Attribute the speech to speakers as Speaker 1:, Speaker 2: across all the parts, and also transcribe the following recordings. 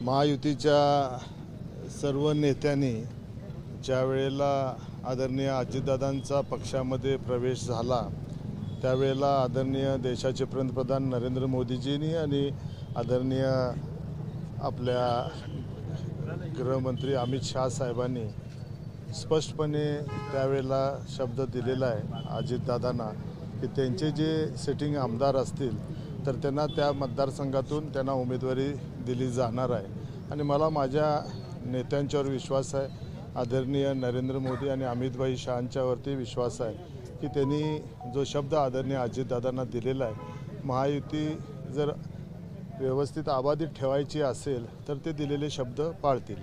Speaker 1: महायुतीच्या सर्व नेत्यांनी ज्या वेळेला आदरणीय अजितदादांचा पक्षामध्ये प्रवेश झाला त्यावेळेला आदरणीय देशाचे पंतप्रधान नरेंद्र मोदीजींनी आणि आदरणीय आपल्या गृहमंत्री अमित शाह साहेबांनी स्पष्टपणे त्यावेळेला शब्द दिलेला आहे अजितदादांना की त्यांचे जे सिटिंग आमदार असतील तर त्यांना त्या मतदारसंघातून त्यांना उमेदवारी दिली जाणार आहे। आणि मला माझ्या नेत्यांच्यावर विश्वास आहे, आदरणीय नरेंद्र मोदी आणि अमितभाई शहांच्यावरती विश्वास आहे की त्यांनी जो शब्द आदरणीय अजितदादांना दिलेला आहे, महायुती जर व्यवस्थित आबाधित ठेवायची असेल तर ते दिलेले शब्द पाळतील।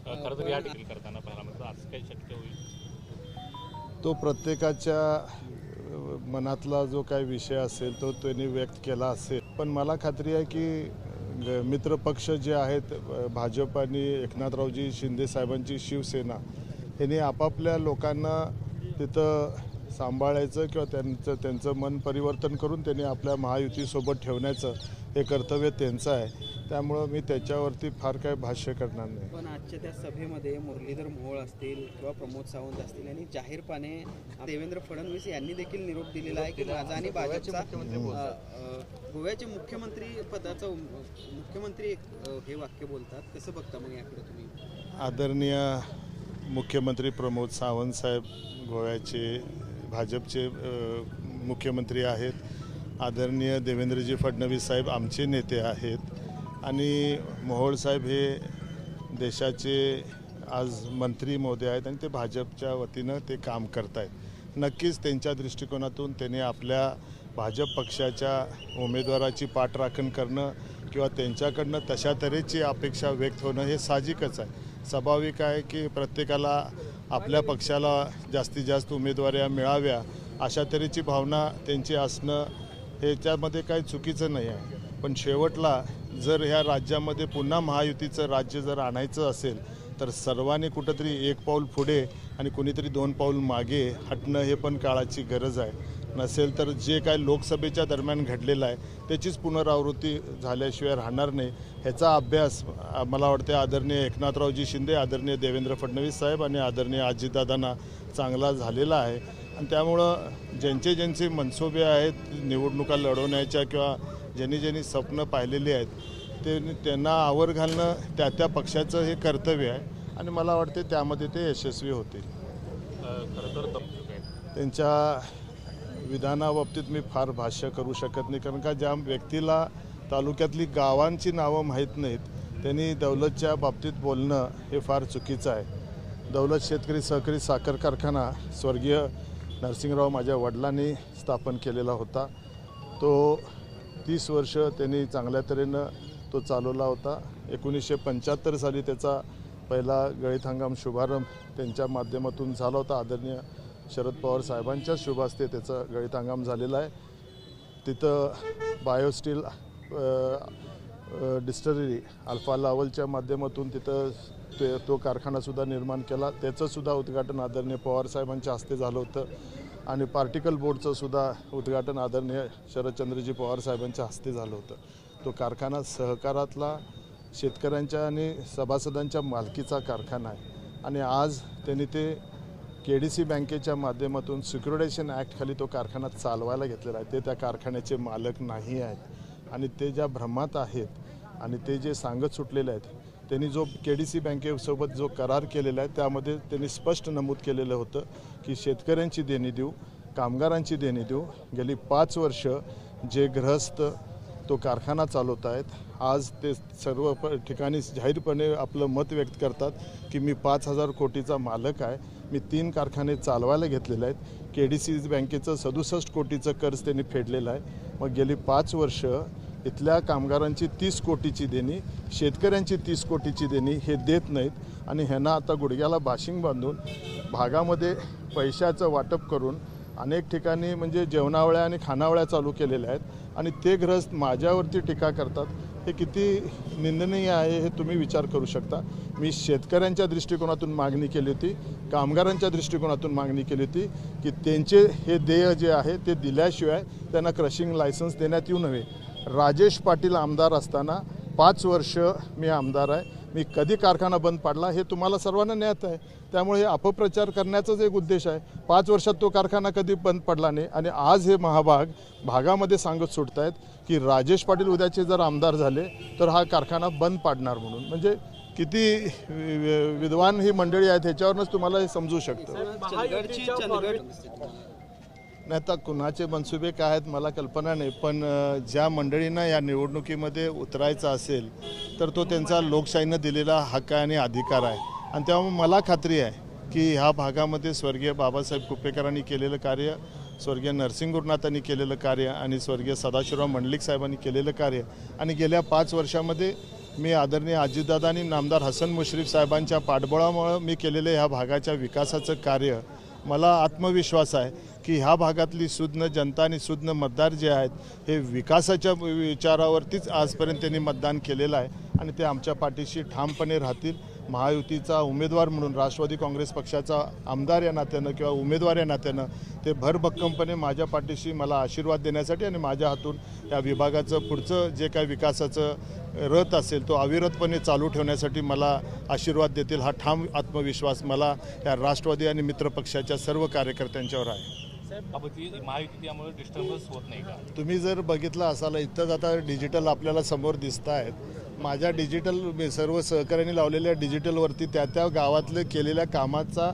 Speaker 2: खरं तर या ठिकाणी करताना पाहिलं आज काही शक्य होईल
Speaker 1: तो प्रत्येकाच्या मनातला जो काही विषय असेल तो त्यांनी व्यक्त केला असेल, पण मला खात्री आहे की मित्रपक्ष जे आहेत भाजप आणि एकनाथरावजी शिंदे साहेबांची शिवसेना यांनी आपापल्या लोकांना तिथं सांभाळायचं किंवा त्यांचं मन परिवर्तन करून त्यांनी आपल्या महायुतीसोबत ठेवण्याचं हे कर्तव्य त्यांचं आहे। त्यामुळं मी त्याच्यावरती फार काय भाष्य करणार नाही।
Speaker 3: पण आजच्या त्या सभेमध्ये मुरलीधर मोहोळ असतील किंवा प्रमोद सावंत असतील यांनी जाहीरपणे देवेंद्र फडणवीस यांनी देखील निरोप दिलेला आहे की माझा आणि भाजपचा गोव्याचे मुख्यमंत्री पदाचं मुख्यमंत्री हे वाक्य बोलतात, कसं बघता मग याकडे तुम्ही?
Speaker 1: आदरणीय मुख्यमंत्री प्रमोद सावंत साहेब गोव्याचे भाजपचे मुख्यमंत्री आहेत, आदरणीय देवेंद्रजी फडणवीस साहेब आमचे नेते आहेत आणि मोहोळ साहेब हे देशाचे आज मंत्री महोदय आहेत आणि ते भाजपच्या वतीनं ते काम करत आहेत। नक्कीच त्यांच्या दृष्टिकोनातून त्यांनी आपल्या भाजप पक्षाच्या उमेदवाराची पाठराखण करणं किंवा त्यांच्याकडनं तशा तऱ्हेची अपेक्षा व्यक्त होणं हे साहजिकच आहे, स्वाभाविक आहे की प्रत्येकाला आपल्या पक्षाला जास्तीत जास्त उमेदवाऱ्या मिळाव्या अशा तऱ्हेची भावना त्यांची असणं ह्याच्यामध्ये काही चुकीचं नाही आहे। पण शेवटला जर ह्या राज्यामध्ये पुन्हा महायुतीचं राज्य जर आणायचं असेल तर सर्वांनी कुठंतरी एक पाऊल पुढे आणि कुणीतरी दोन पाऊल मागे हटणं हे पण काळाची गरज आहे। नसेल तर जे काय लोकसभेच्या दरम्यान घडलेलं आहे त्याचीच पुनरावृत्ती झाल्याशिवाय राहणार नाही। ह्याचा अभ्यास मला वाटते आदरणीय एकनाथरावजी शिंदे, आदरणीय देवेंद्र फडणवीस साहेब आणि आदरणीय अजितदादांना चांगला झालेला आहे आणि त्यामुळं ज्यांचे मनसुबे आहेत निवडणुका लढवण्याच्या किंवा ज्यांनी स्वप्न पाहिलेली आहेत त्यांना आवर घालणं त्या पक्षाचं हे कर्तव्य आहे आणि मला वाटते त्यामध्ये ते यशस्वी होतील।
Speaker 2: खरं तर
Speaker 1: त्यांच्या विधानाबाबतीत मी फार भाष्य करू शकत नाही, कारण का ज्या व्यक्तीला तालुक्यातली गावांची नावं माहीत नाहीत त्यांनी दौलतच्या बाबतीत बोलणं हे फार चुकीचं आहे। दौलत शेतकरी सहकारी साखर कारखाना स्वर्गीय नरसिंगराव माझ्या वडिलांनी स्थापन केलेला होता। तो 30 वर्ष त्यांनी चांगल्या तऱ्हेनं तो चालवला होता। 1975 साली त्याचा पहिला गळीत हंगाम शुभारंभ त्यांच्या माध्यमातून झाला होता। आदरणीय शरद पवार साहेबांच्या शुभ हस्ते त्याचा गळीत हंगाम झालेला आहे। तिथं बायोस्टील डिस्टलरी अल्फा लावलच्या माध्यमातून तिथं तो कारखानासुद्धा निर्माण केला, त्याचंसुद्धा उद्घाटन आदरणीय पवार साहेबांच्या हस्ते झालं होतं आणि पार्टिकल बोर्डचं सुद्धा उद्घाटन आदरणीय शरदचंद्रजी पवार साहेबांच्या हस्ते झालं होतं। तो कारखाना सहकारातला शेतकऱ्यांच्या आणि सभासदांच्या मालकीचा कारखाना आहे आणि आज त्यांनी ते KDC बँकेच्या माध्यमातून सिक्युरिटायझेशन ॲक्टखाली तो कारखाना चालवायला घेतलेला आहे। ते त्या कारखान्याचे मालक नाही आहेत आणि ते ज्या भ्रमात आहेत आणि ते जे सांगत सुटलेले आहेत त्यांनी जो KDC बँकेसोबत जो करार केलेला आहे त्यामध्ये त्यांनी स्पष्ट नमूद केलेलं होतं की शेतकऱ्यांची देणी देऊ, कामगारांची देणी देऊ। गेली 5 वर्ष जे गृहस्थ तो कारखाना चालवत आहेत आज ते सर्व ठिकाणी जाहीरपणे आपलं मत व्यक्त करतात की मी 5,000 कोटीचा मालक आहे, मी 3 कारखाने चालवायला घेतलेले आहेत। KDC बँकेचं 67 कोटीचं कर्ज त्यांनी फेडलेलं आहे। मग गेली 5 वर्ष इथल्या कामगारांची 30 कोटीची देणी, शेतकऱ्यांची 30 कोटीची देणी हे देत नाहीत आणि ह्यांना आता गुडघ्याला बाशिंग बांधून भागामध्ये पैशाचं वाटप करून अनेक ठिकाणी म्हणजे जेवणावळ्या आणि खानावळ्या चालू केलेल्या आहेत आणि ते ग्रस्त माझ्यावरती टीका करतात। हे किती निंदनीय आहे हे तुम्ही विचार करू शकता। मी शेतकऱ्यांच्या दृष्टिकोनातून मागणी केली होती, कामगारांच्या दृष्टिकोनातून मागणी केली होती की त्यांचे हे देय जे आहे ते दिल्याशिवाय त्यांना क्रशिंग लायसन्स देण्यात येऊ नये। राजेश पाटील आमदार असताना 5 वर्ष मी आमदार आहे, मी कधी कारखाना बंद पाडला हे तुम्हाला सर्वांना ज्ञात आहे. त्यामुळे हे अपप्रचार करण्याचाच एक उद्देश आहे. 5 वर्षात तो कारखाना कधी बंद पडला नाही आणि आज हे भागामध्ये सांगत सुटत आहेत की राजेश पाटील उद्याचे जर आमदार झाले तर हा कारखाना बंद पाडणार म्हणून. म्हणजे किती विद्वान ही मंडळी आहेत ह्याच्यावरूनच तुम्हाला हे समजू शकतं. नाही तर कुणाचे मनसुबे काय आहेत मला कल्पना नाही, पण ज्या मंडळींना या निवडणुकीमध्ये उतरायचं असेल तर तो त्यांचा लोकशाहीनं दिलेला हक्क आणि अधिकार आहे. आणि त्यामुळे मला खात्री आहे की ह्या भागामध्ये स्वर्गीय बाबासाहेब कुपेकरांनी केलेलं कार्य, स्वर्गीय नरसिंह गुरुनाथांनी केलेलं कार्य आणि स्वर्गीय सदाशिवराव मंडलिक साहेबांनी केलेलं कार्य आणि गेल्या 5 वर्षामध्ये मी आदरणीय अजितदादा आणि नामदार हसन मुश्रीफ साहेबांच्या पाठबळामुळे मी केलेलं ह्या भागाच्या विकासाचं कार्य, मला आत्मविश्वास आहे की ह्या भागातली सुज्ञ जनता आणि सुज्ञ मतदार जे आहेत हे विकासाच्या विचारावरतीच आजपर्यंत त्यांनी मतदान केलेलं आहे आणि ते आमच्या पाठीशी ठामपणे राहतील. महायुतीचा उमेदवार म्हणून राष्ट्रवादी काँग्रेस पक्षाचा आमदार या नात्यानं किंवा उमेदवार या नात्यानं ते भरभक्कमपणे माझ्या पाठीशी मला आशीर्वाद देण्यासाठी आणि माझ्या हातून या विभागाचं पुढचं जे काही विकासाचं रथ असेल तो अविरतपणे चालू ठेवण्यासाठी मला आशीर्वाद देतील हा ठाम आत्मविश्वास मला या राष्ट्रवादी आणि मित्रपक्षाच्या सर्व कार्यकर्त्यांच्यावर आहे.
Speaker 2: महायुती त्यामुळे डिस्टर्बन्स होत नाही का?
Speaker 1: तुम्ही जर बघितलं असाल इथंच आता डिजिटल आपल्याला समोर दिसत आहेत. माझ्या डिजिटल सर्व सहकार्याने लावलेल्या डिजिटलवरती त्या गावातले केलेल्या कामाचा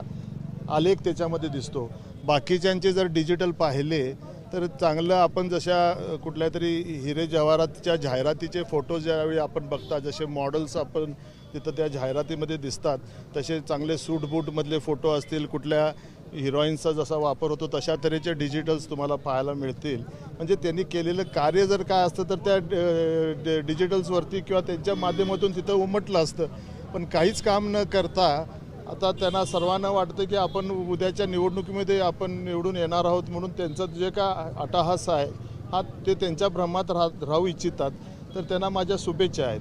Speaker 1: आलेख त्याच्यामध्ये दिसतो. बाकीच्यांचे जर डिजिटल पाहिले तर चांगलं आपण जशा कुठल्या तरी हिरे जवाहरातच्या जाहिरातीचे फोटो ज्यावेळी आपण बघता जसे मॉडेल्स आपण तिथं त्या जाहिरातीमध्ये दिसतात तसे चांगले सूट बूटमधले फोटो असतील, कुठल्या हिरोईन्सचा जसा वापर होतो तशा तऱ्हेचे डिजिटल्स तुम्हाला पाहायला मिळतील. म्हणजे त्यांनी केलेलं कार्य जर काय असतं तर त्या डिजिटल्सवरती किंवा त्यांच्या माध्यमातून तिथं उमटलं असतं. पण काहीच काम न करता आता त्यांना सर्वांना वाटतं की आपण उद्याच्या निवडणुकीमध्ये आपण निवडून येणार आहोत म्हणून त्यांचं जे काय अट्टहास आहे हा ते त्यांच्या भ्रमात राहू इच्छितात. तर त्यांना माझ्या शुभेच्छा आहेत.